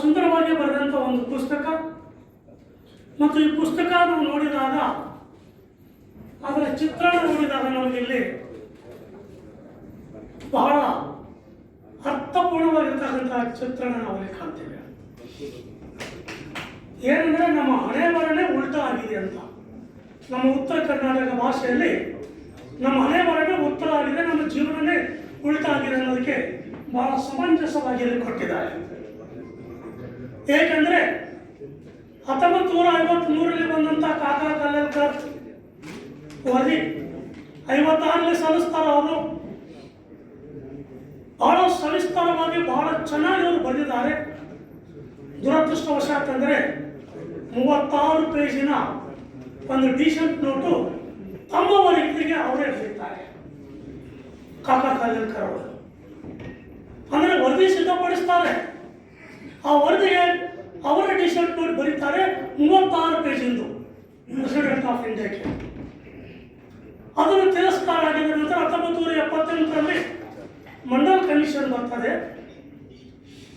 ಸುಂದರವಾಗಿ ಬರೆದಂಥ ಒಂದು ಪುಸ್ತಕ. ಮತ್ತು ಈ ಪುಸ್ತಕ ನಾವು ನೋಡಿದಾಗ, ಅದರ ಚಿತ್ರಣ ನೋಡಿದಾಗ ನಮಗಿಲ್ಲಿ ಬಹಳ ಅರ್ಥಪೂರ್ಣವಾಗಿರ್ತಕ್ಕಂಥ ಚಿತ್ರಣ ನಾವಲ್ಲಿ ಕಾಣ್ತೇವೆ. ಏನಂದ್ರೆ ನಮ್ಮ ಹಣೆ ಬರನೇ ಉಲ್ಟಾ ಆಗಿದೆ ಅಂತ. ನಮ್ಮ ಉತ್ತರ ಕರ್ನಾಟಕ ಭಾಷೆಯಲ್ಲಿ ನಮ್ಮ ಹಣೆ ಬರನೇ ಉತ್ತರ ಆಗಿದೆ, ನಮ್ಮ ಜೀವನನೇ ಉಲ್ಟಾ ಆಗಿದೆ ಅನ್ನೋದಕ್ಕೆ ಬಹಳ ಸಮಂಜಸವಾಗಿ ಕೊಟ್ಟಿದ್ದಾರೆ. ಏಕೆಂದ್ರೆ 1953ರಲ್ಲಿ ಬಂದಂತ ಕಾಕಾ ಕಲ್ಯಾಣ್ಕರ್ ವರದಿ 56ರಲ್ಲಿ ಸಲ್ಲಿಸ್ತಾರೆ. ಅವರು ಬಹಳ ಸವಿಸ್ತಾರವಾಗಿ ಬಹಳ ಚೆನ್ನಾಗಿ ಅವರು ಬರೆದಿದ್ದಾರೆ. ದುರದೃಷ್ಟವಶಾತ್ ಅಂದರೆ 36 ಪೇಜಿನ ಒಂದು ಡೀಸೆಂಟ್ ನೋಟು ತಮ್ಮ ವರದಿಗೆ ಅವರೇ ಬರೀತಾರೆ, ಕಾಕಾ ಕಲ್ಯಾಣ್ಕರ್ ಅವರು. ಅಂದರೆ ವರದಿ ಸಿದ್ಧಪಡಿಸ್ತಾರೆ, ಆ ವರದಿಗೆ ಅವರ ಡೀಸೆಂಟ್ ನೋಟ್ ಬರೀತಾರೆ 36 ಪೇಜಿಂದು ಪ್ರೆಸಿಡೆಂಟ್ ಆಫ್ ಇಂಡಿಯಾಕ್ಕೆ. ಅದನ್ನು ತಿರಸ್ಕಾರ ಆಗಿದ ನಂತರ 1978ರಲ್ಲಿ ಮಂಡಲ್ ಕಮಿಷನ್ ಬರ್ತದೆ.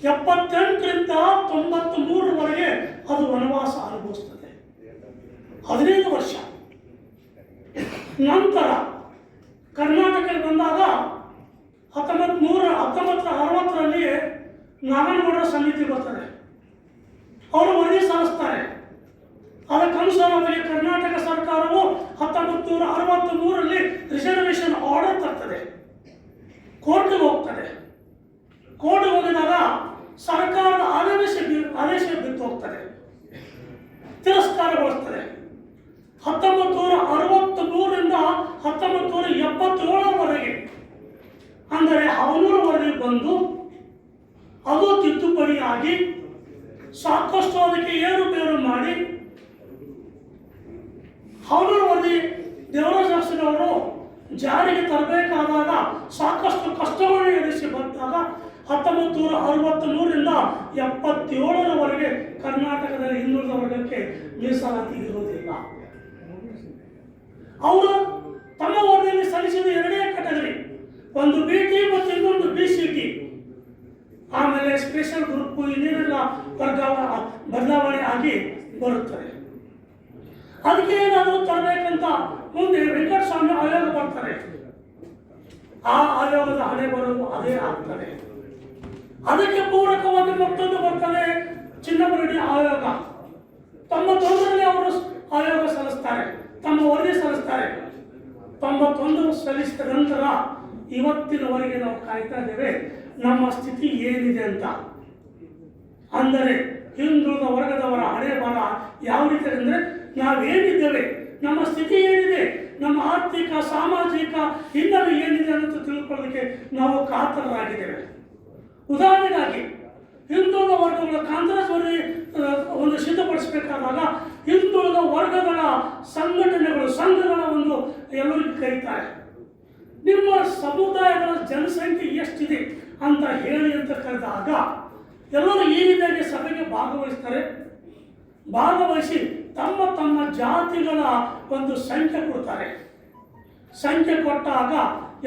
78ರಿಂದ 93ರವರೆಗೆ ಅದು ವನವಾಸ ಅನುಭವಿಸ್ತದೆ, 15 ವರ್ಷ. ನಂತರ ಕರ್ನಾಟಕಕ್ಕೆ ಬಂದಾಗ 1960ರಲ್ಲಿ ನಾಗನಗೌಡರ ಸಮಿತಿ ಬರ್ತದೆ, ಅವರು ವರದಿ ಸಲ್ಲಿಸ್ತಾರೆ. ಅದಕ್ಕನುಸಾರವಾಗಿ ಕರ್ನಾಟಕ ಸರ್ಕಾರವು 1963ರಲ್ಲಿ ರಿಸರ್ವೇಷನ್ ಆರ್ಡರ್ ತರ್ತದೆ, ಕೋರ್ಟ್ಗೆ ಹೋಗ್ತದೆ. ಕೋರ್ಟ್ಗೆ ಹೋಗಿದಾಗ ಸರ್ಕಾರದ ಆದೇಶ ಬಿಟ್ಟು ಹೋಗ್ತದೆ, ತಿರಸ್ಕಾರಗೊಳಿಸ್ತದೆ. 1963ರಿಂದ 1977ರವರೆಗೆ ಅಂದರೆ ಅವನೂರು ವರದಿ ಬಂದು ಅದು ತಿದ್ದುಪಡಿಯಾಗಿ ಸಾಕಷ್ಟು ಅದಕ್ಕೆ ಏರುಪೇರು ಮಾಡಿ ಅವನೂರು ವರದಿ ದೇವರಾಜ ಅರಸನವರು ಜಾರಿಗೆ ತರಬೇಕಾದಾಗ ಸಾಕಷ್ಟು ಕಷ್ಟಗಳನ್ನು ಎದುರಿಸಿ ಬಂದಾಗ 1963ರಿಂದ 77ರವರೆಗೆ ಕರ್ನಾಟಕದಲ್ಲಿ ಹಿಂದುಳಿದ ವರ್ಗಕ್ಕೆ ಮೀಸಲಾತಿ ಇರುವುದಿಲ್ಲ. ಅವರು ತಮ್ಮ ವರದಿಯಲ್ಲಿ ಸಲ್ಲಿಸಿದ 2 ಕ್ಯಾಟಗರಿ, ಒಂದು BT ಮತ್ತು ಇನ್ನೊಂದು BCT. ಆಮೇಲೆ ಸ್ಪೆಷಲ್ ಗ್ರೂಪ್ ಇನ್ನೇನೆಲ್ಲ ಬದಲಾವಣೆ ಆಗಿ ಬರುತ್ತದೆ. ಅದಕ್ಕೆ ಏನಾದರೂ ತರಬೇಕಂತ ಮುಂದೆ ವೆಂಕಟಸ್ವಾಮಿ ಆಯೋಗ ಬರ್ತಾರೆ. ಆ ಆಯೋಗದ ಹಣೆ ಬರೋದು ಅದೇ ಆಗ್ತದೆ. ಅದಕ್ಕೆ ಪೂರಕವಾಗಿ ಮತ್ತೊಂದು ಬರ್ತದೆ ಚಿನ್ನಮರಡಿ ಆಯೋಗ. 91ರಲ್ಲಿ ಅವರು ಆಯೋಗ ಸಲ್ಲಿಸ್ತಾರೆ, ತಮ್ಮ ವರದಿ ಸಲ್ಲಿಸ್ತಾರೆ. 91 ಸಲ್ಲಿಸಿದ ನಂತರ ಇವತ್ತಿನವರೆಗೆ ನಾವು ಕಾಯ್ತಾ ಇದ್ದೇವೆ ನಮ್ಮ ಸ್ಥಿತಿ ಏನಿದೆ ಅಂತ. ಅಂದರೆ ಹಿಂದುಳಿದ ವರ್ಗದವರ ಹಣೆ ಬರ ಯಾವ ರೀತಿ ಅಂದರೆ ನಾವೇನಿದ್ದೇವೆ, ನಮ್ಮ ಸ್ಥಿತಿ ಏನಿದೆ, ನಮ್ಮ ಆರ್ಥಿಕ ಸಾಮಾಜಿಕ ಹಿನ್ನೆಲೆ ಏನಿದೆ ಅನ್ನೋದು ತಿಳ್ಕೊಳ್ಳೋದಕ್ಕೆ ನಾವು ಕಾತರರಾಗಿದ್ದೇವೆ. ಉದಾಹರಣೆಗಾಗಿ ಹಿಂದುಳಿದ ವರ್ಗಗಳ ಕಾಂಗ್ರೆಸ್ ವರದಿ ಒಂದು ಸಿದ್ಧಪಡಿಸಬೇಕಾದಾಗ ಹಿಂದುಳಿದ ವರ್ಗಗಳ ಸಂಘಟನೆಗಳು ಸಂಘಗಳ ಒಂದು ಎಲ್ಲರಿಗೂ ಕರೀತಾರೆ, ನಿಮ್ಮ ಸಮುದಾಯಗಳ ಜನಸಂಖ್ಯೆ ಎಷ್ಟಿದೆ ಅಂತ ಹೇಳಿ ಅಂತ ಕರೆದಾಗ ಎಲ್ಲರೂ ಈ ರೀತಿಯಾಗಿ ಸಭೆಗೆ ಭಾಗವಹಿಸ್ತಾರೆ. ಭಾಗವಹಿಸಿ ತಮ್ಮ ತಮ್ಮ ಜಾತಿಗಳ ಒಂದು ಸಂಖ್ಯೆ ಕೊಡ್ತಾರೆ. ಸಂಖ್ಯೆ ಕೊಟ್ಟಾಗ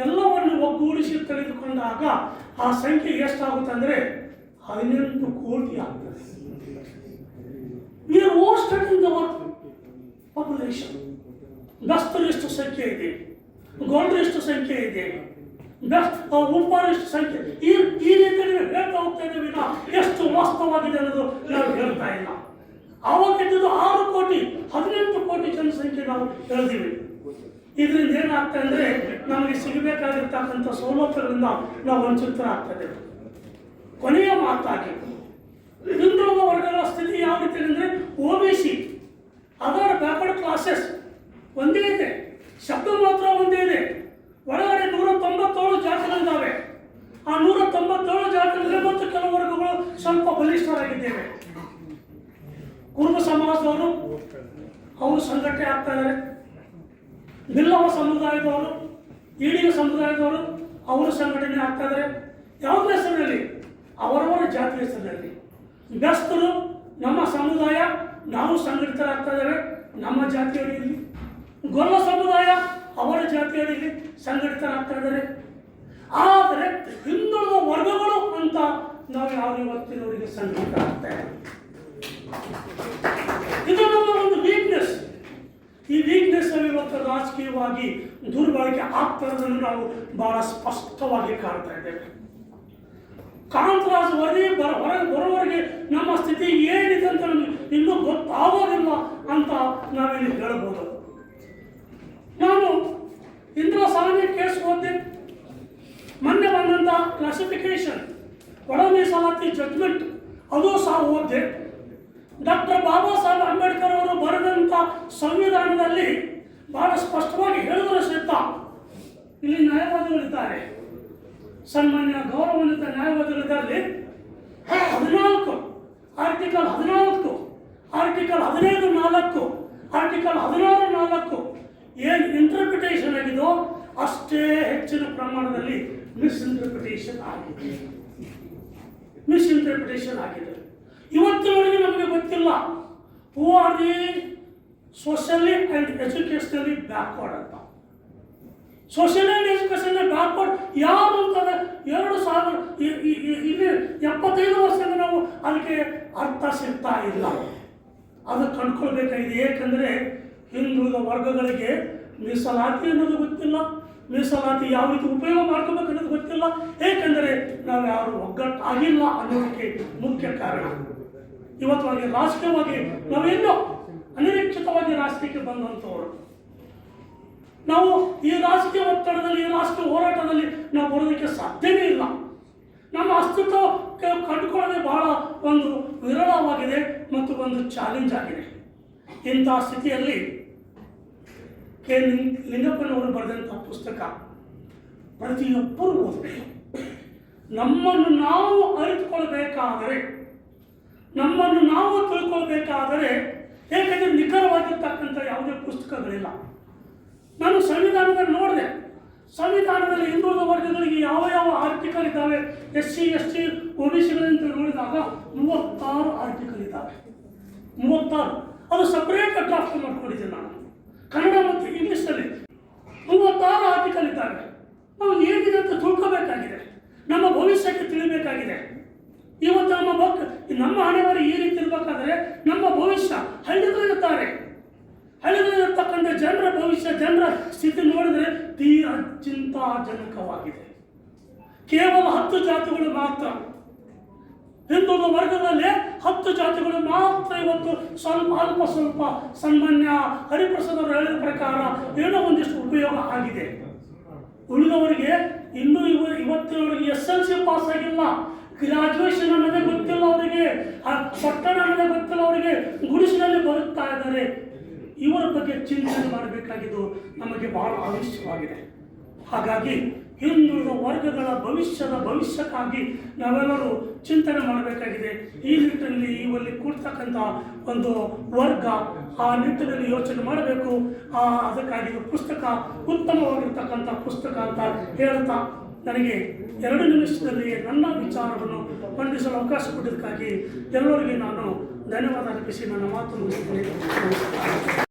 ಎಲ್ಲವನ್ನು ಒಗ್ಗೂಡಿಸಿ ತೆಗೆದುಕೊಂಡಾಗ ಆ ಸಂಖ್ಯೆ ಎಷ್ಟಾಗುತ್ತೆ ಅಂದರೆ 18 ಕೋಟಿ ಆಗ್ತದೆ. We are ousted in our population. ಬೆಸ್ತರು ಎಷ್ಟು ಸಂಖ್ಯೆ ಇದೆ, ಗೋಲ್ಡ್ರು ಎಷ್ಟು ಸಂಖ್ಯೆ ಇದೆ, ಉಪ್ಪಾರು ಎಷ್ಟು ಸಂಖ್ಯೆ, ಈ ರೀತಿಯಲ್ಲಿ ಹೇಳ್ತಾ ಹೋಗ್ತಾ ಇದ್ದೇವೆ. ಎಷ್ಟು ವಾಸ್ತವವಾಗಿದೆ ಅನ್ನೋದು ನಾವು ಹೇಳ್ತಾ ಇಲ್ಲ. ಆವಾಗ ಇದ್ದದ್ದು 6 ಕೋಟಿ 18 ಕೋಟಿ ಜನಸಂಖ್ಯೆ ನಾವು ಹೇಳಿದೀವಿ. ಇದರಿಂದ ಏನಾಗ್ತಾ ಅಂದರೆ ನಮಗೆ ಸಿಗಬೇಕಾಗಿರ್ತಕ್ಕಂಥ ಸೌಲಭ್ಯಗಳಿಂದ ನಾವು ವಂಚಿತರಾಗ್ತದೆ. ಕೊನೆಯ ಮಾತಾಗಿ ಹಿಂದುಳಿದ ವರ್ಗಗಳ ಸ್ಥಿತಿ ಯಾವ ರೀತಿ ಅಂದರೆ OBC ಅದರ ಬ್ಯಾಕ್ವರ್ಡ್ ಕ್ಲಾಸಸ್ ಒಂದೇ ಇದೆ, ಶಬ್ದ ಮಾತ್ರ ಒಂದೇ ಇದೆ. ಒಳಗಡೆ 197 ಜಾತಿಗಳಿದ್ದಾವೆ. ಆ 197 ಜಾತಿಗಳಲ್ಲಿ ಮತ್ತು ಕೆಲವು ವರ್ಗಗಳು ಸ್ವಲ್ಪ ಬಲಿಷ್ಠರಾಗಿದ್ದೇವೆ. ಕುರುಬ ಸಮಾಜದವರು ಅವರು ಸಂಘಟನೆ ಆಗ್ತಾ ಇದ್ದಾರೆ. ಬಿಲ್ಲವ ಸಮುದಾಯದವರು, ಈಡಿಗ ಸಮುದಾಯದವರು ಅವರು ಸಂಘಟನೆ ಆಗ್ತಾ ಇದ್ದಾರೆ. ಯಾವುದೇ ಹೆಸರಿನಲ್ಲಿ, ಅವರವರ ಜಾತಿ ಹೆಸರಿನಲ್ಲಿ. ಬೆಸ್ತರು ನಮ್ಮ ಸಮುದಾಯ, ನಾವು ಸಂಘಟಿತರಾಗ್ತಾ ಇದ್ದೇವೆ ನಮ್ಮ ಜಾತಿಯವರಲ್ಲಿ. ಗೊಲ್ಲ ಸಮುದಾಯ ಅವರ ಜಾತಿಯವರಿಗೆ ಸಂಘಟಿತರಾಗ್ತಾ ಇದ್ದಾರೆ. ಆದರೆ ಹಿಂದುಳಿದ ವರ್ಗಗಳು ಅಂತ ನಾವು ಯಾವ ಇವತ್ತಿನವರಿಗೆ ಸಂಕಟರಾಗ್ತೇವೆ. ಇದು ನಮ್ಮ ಒಂದು ವೀಕ್ನೆಸ್. ಈ ವೀಕ್ನೆಸ್ ಅಲ್ಲಿ ಇವತ್ತು ರಾಜಕೀಯವಾಗಿ ದುರ್ಬಳಕೆ ಆಗ್ತಿರೋದನ್ನು ನಾವು ಬಹಳ ಸ್ಪಷ್ಟವಾಗಿ ಕಾಣ್ತಾ ಇದ್ದೇವೆ. ಕಾಂತರಾಜ್ ವರದಿ ಹೊರಗೆ ಬರೋವರೆಗೆ ನಮ್ಮ ಸ್ಥಿತಿ ಏನಿದೆ ಅಂತ ನಮಗೆ ಇನ್ನೂ ಗೊತ್ತಾಗೋದಿಲ್ಲ ಅಂತ ನಾವಿಲ್ಲಿ ಹೇಳ್ಬೋದು. ನಾನು ಇಂದಿರಾ ಸಾಹನಿ ಕೇಸ್ ಓದಿದೆ. ಮೊನ್ನೆ ಬಂದಂಥ ಕ್ಲಾಸಿಫಿಕೇಶನ್ ಒಳ ಮೀಸಲಾತಿ ಜಡ್ಜ್ಮೆಂಟ್ ಅದು ಸಹ ಓದಿದೆ. ಡಾಕ್ಟರ್ ಬಾಬಾ ಸಾಹೇಬ್ ಅಂಬೇಡ್ಕರ್ ಅವರು ಬರೆದಂಥ ಸಂವಿಧಾನದಲ್ಲಿ ಬಹಳ ಸ್ಪಷ್ಟವಾಗಿ ಹೇಳಿದರೂ ಸಹಿತ ಇಲ್ಲಿ ನ್ಯಾಯವಾದಿಗಳಿದ್ದಾರೆ, ಸನ್ಮಾನ್ಯ ಗೌರವಾನ್ವಿತ ನ್ಯಾಯವಾದಿಗಳಿದ್ದಾರೆ. 14 ಆರ್ಟಿಕಲ್ 14, ಆರ್ಟಿಕಲ್ 15(4), ಆರ್ಟಿಕಲ್ 16(4) ಏನು ಇಂಟರ್ಪ್ರಿಟೇಷನ್ ಆಗಿದೋ ಅಷ್ಟೇ ಹೆಚ್ಚಿನ ಪ್ರಮಾಣದಲ್ಲಿ ಮಿಸ್ಇಂಟರ್ಪ್ರಿಟೇಷನ್ ಆಗಿದೆ. ಇವತ್ತಿನವರೆಗೆ ನಮಗೆ ಗೊತ್ತಿಲ್ಲ who are the socially and educationally backward ಅಂತ. ಸೋಷಿಯಲ್ ಆ್ಯಂಡ್ ಎಜುಕೇಷನಲ್ಲಿ ಬ್ಯಾಕ್ವರ್ಡ್ ಯಾರು ಅಂತಾರೆ 75 ವರ್ಷದಿಂದ ನಾವು ಅದಕ್ಕೆ ಅರ್ಥ ಸಿಗ್ತಾ ಇಲ್ಲ. ಅದು ಕಂಡುಕೊಳ್ಬೇಕಾಗಿದೆ. ಏಕೆಂದರೆ ಹಿಂದುಳಿದ ವರ್ಗಗಳಿಗೆ ಮೀಸಲಾತಿ ಅನ್ನೋದು ಗೊತ್ತಿಲ್ಲ, ಮೀಸಲಾತಿ ಯಾವ ರೀತಿ ಉಪಯೋಗ ಮಾಡ್ಕೋಬೇಕು ಅನ್ನೋದು ಗೊತ್ತಿಲ್ಲ. ಏಕೆಂದರೆ ನಾವು ಯಾರು ಒಗ್ಗಟ್ಟಾಗಿಲ್ಲ ಅನ್ನೋದಕ್ಕೆ ಮುಖ್ಯ ಕಾರಣ. ಇವತ್ತು ರಾಜಕೀಯವಾಗಿ ನಾವೆಲ್ಲೋ ಅನಿರೀಕ್ಷಿತವಾಗಿ ರಾಜಕೀಯಕ್ಕೆ ಬಂದಂಥವರು. ನಾವು ಈ ರಾಜಕೀಯ ಒತ್ತಡದಲ್ಲಿ, ಈ ರಾಜಕೀಯ ಹೋರಾಟದಲ್ಲಿ ನಾವು ಬರೋದಕ್ಕೆ ಸಾಧ್ಯವೇ ಇಲ್ಲ. ನಮ್ಮ ಅಸ್ತಿತ್ವಕ್ಕೆ ಕಂಡುಕೊಳ್ಳೋದೇ ಬಹಳ ಒಂದು ವಿರಳವಾಗಿದೆ ಮತ್ತು ಒಂದು ಚಾಲೆಂಜ್ ಆಗಿದೆ. ಇಂಥ ಸ್ಥಿತಿಯಲ್ಲಿ ಕೆ ಲಿಂಗಪ್ಪನವರು ಬರೆದಂಥ ಪುಸ್ತಕ ಪ್ರತಿಯೊಬ್ಬರೂ ಓದಬೇಕು. ನಮ್ಮನ್ನು ನಾವು ಅರಿತುಕೊಳ್ಬೇಕಾದರೆ, ನಮ್ಮನ್ನು ನಾವು ತಿಳ್ಕೊಳ್ಬೇಕಾದರೆ, ಏಕೆಂದರೆ ನಿಖರವಾಗಿರ್ತಕ್ಕಂಥ ಯಾವುದೇ ಪುಸ್ತಕಗಳಿಲ್ಲ. ನಾನು ಸಂವಿಧಾನದಲ್ಲಿ ನೋಡಿದೆ, ಸಂವಿಧಾನದಲ್ಲಿ ಹಿಂದುಳಿದ ವರ್ಗಗಳಿಗೆ ಯಾವ ಯಾವ ಆರ್ಟಿಕಲ್ ಇದ್ದಾವೆ, SC ST OBCಗಳಂತ ನೋಡಿದಾಗ 36 ಆರ್ಟಿಕಲ್ ಇದ್ದಾವೆ. 36 ಅದು ಸಪ್ರೇಟ್ ಡ್ರಾಫ್ಟ್ ಮಾಡ್ಕೊಂಡಿದ್ದೀನಿ ನಾನು, ಕನ್ನಡ ಮತ್ತು ಇಂಗ್ಲೀಷ್ನಲ್ಲಿ 36 ಆರ್ಟಿಕಲ್ ಇದ್ದಾವೆ. ನಾವು ಏನಿದೆ ಅಂತ ತಿಳ್ಕೋಬೇಕಾಗಿದೆ, ನಮ್ಮ ಭವಿಷ್ಯಕ್ಕೆ ತಿಳಿಬೇಕಾಗಿದೆ. ಇವತ್ತು ನಮ್ಮ ಹಣೆಬರ ಈ ರೀತಿ ಇರಬೇಕಾದ್ರೆ ನಮ್ಮ ಭವಿಷ್ಯ ಹಳ್ಳಿಗಳಿರ್ತಾರೆ, ಹಳ್ಳಿಗಳಿರ್ತಕ್ಕಂಥ ಜನರ ಭವಿಷ್ಯ, ಜನರ ಸ್ಥಿತಿ ನೋಡಿದರೆ ತೀರಾ ಚಿಂತಾಜನಕವಾಗಿದೆ. ಕೇವಲ 10 ಜಾತಿಗಳು ಮಾತ್ರ, ಹಿಂದುಳಿದ ವರ್ಗದಲ್ಲಿ 10 ಜಾತಿಗಳು ಮಾತ್ರ ಇವತ್ತು ಅಲ್ಪ ಸ್ವಲ್ಪ ಸನ್ಮಾನ್ಯ ಹರಿಪ್ರಸಾದ್ ಅವರು ಹೇಳಿದ ಪ್ರಕಾರ ಏನೋ ಒಂದಿಷ್ಟು ಉಪಯೋಗ ಆಗಿದೆ. ಉಳಿದವರಿಗೆ ಇನ್ನೂ ಇವತ್ತಿನವರಿಗೆ SLC ಪಾಸ್ ಆಗಿಲ್ಲ, ಗ್ರಾಜುಯೇಷನ್ ಅನ್ನೋದೇ ಗೊತ್ತಿಲ್ಲ ಅವರಿಗೆ, ಪಟ್ಟಣ ಅನ್ನೋದೇ ಗೊತ್ತಿಲ್ಲ ಅವರಿಗೆ, ಗುಡಿಸಿನಲ್ಲಿ ಬರುತ್ತಾ ಇದ್ದಾರೆ. ಇವರ ಬಗ್ಗೆ ಚಿಂತನೆ ಮಾಡಬೇಕಾಗಿದ್ದು ನಮಗೆ ಬಹಳ ಅವಶ್ಯವಾಗಿದೆ. ಹಾಗಾಗಿ ಹಿಂದುಳಿದ ವರ್ಗಗಳ ಭವಿಷ್ಯಕ್ಕಾಗಿ ನಾವೆಲ್ಲರೂ ಚಿಂತನೆ ಮಾಡಬೇಕಾಗಿದೆ. ಈ ನಿಟ್ಟಿನಲ್ಲಿ ಇವಲ್ಲಿ ಕೂಡ್ತಕ್ಕಂಥ ಒಂದು ವರ್ಗ ಆ ನಿಟ್ಟಿನಲ್ಲಿ ಯೋಚನೆ ಮಾಡಬೇಕು. ಅದಕ್ಕಾಗಿ ಪುಸ್ತಕ ಉತ್ತಮವಾಗಿರ್ತಕ್ಕಂಥ ಪುಸ್ತಕ ಅಂತ ಹೇಳ್ತಾ ನನಗೆ 2 ನಿಮಿಷದಲ್ಲಿ ನನ್ನ ವಿಚಾರವನ್ನು ಮಂಡಿಸಲು ಅವಕಾಶ ಕೊಟ್ಟಿದ್ದಕ್ಕಾಗಿ ಎಲ್ಲರಿಗೆ ನಾನು ಧನ್ಯವಾದ ಅರ್ಪಿಸಿ ನನ್ನ ಮಾತು ಮುಗಿಸುತ್ತೇನೆ.